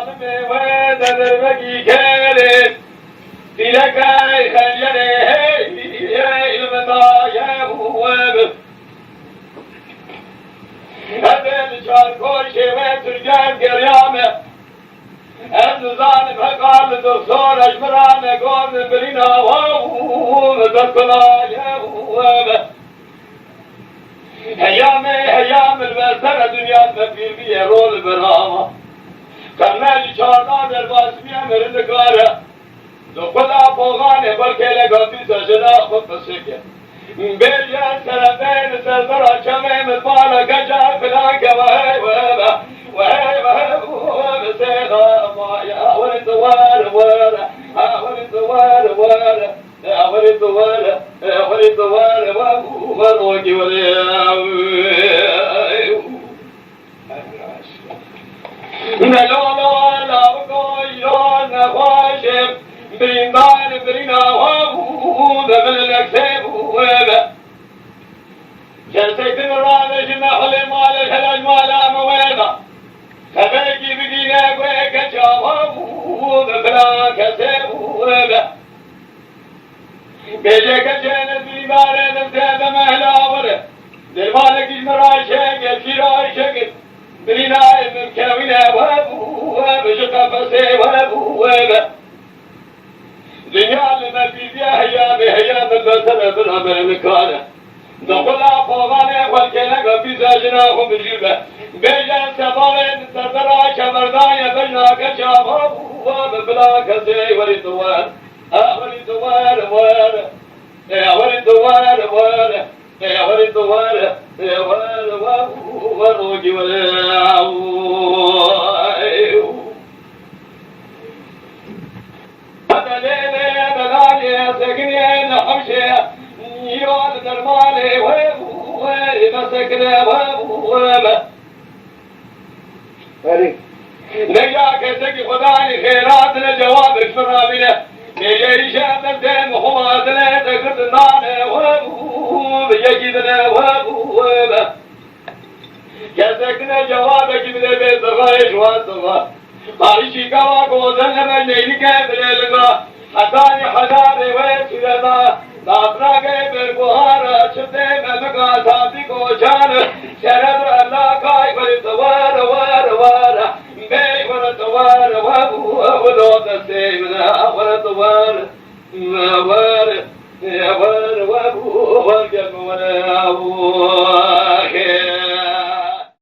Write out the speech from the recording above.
ظالم وادر بقي كارث تلقى خلينا هي المضايا وابد هذا الشعر كل شيء وترجع قيامه أنت ظالم قال الدكتور أجمرانه قول برينا وهو تدخل يا وابد هيام البرسرة دنيا مفير بيه رول برامة كرناجي چارنا در باسمية مرندگاره دو خدا فوقانه بلکه لگاتی سجنا خود بسکه بیجان سربین سربرا چمه مطبالا گجار فلان که وهی وهبه وهی وهبه سیغا مایا ولد واره واره ولد واره واره ولد واره ولد واره وروكي نلولا لا بقول نخاشم بريمان برينا وابو ذا من الاكساب وابا جلسيت الرابع جمع المال الهلاج مالا مويبا خبركي بقينا قويك جوابو ذا بلا كساب وابا بيجيك جانب بيبارة نمتابة مهلا وره دلمالك المرا شاكل شراي شكل برينا المكاوينة وابو وابا شقا فسي وابو وابا دنيا لما في فيها هيام البسنة بالعمر المكانة نقول أفوغاني والكنقة في ساجناهم بالجبة بيجان سفارين سفرا شمردايا بجناك شابه وببلاك سي وريدوان وريدوان وان وريدوان وان وريدوان وان وروجي ليلة بغالية سكنية نحمشة يوال درمالي ويب مسكنة ويب نجاك سكي خداني خيراتنا جوابك شرابنا نجي شابك دين وخواتنا تقرد النانة ويب يجدنا ويب كسكنا جوابك من البيت غايش وانتظر خارجي كوا قوزن من نيلك بلغا حتاني حداري ويسيرنا نابنا گئے بالبهار شده ممکا ساتي کو جان شرد الله کاي ورد وار وار وار بي ورد وار ولو تسيمنا ورد وار وار وار وار وار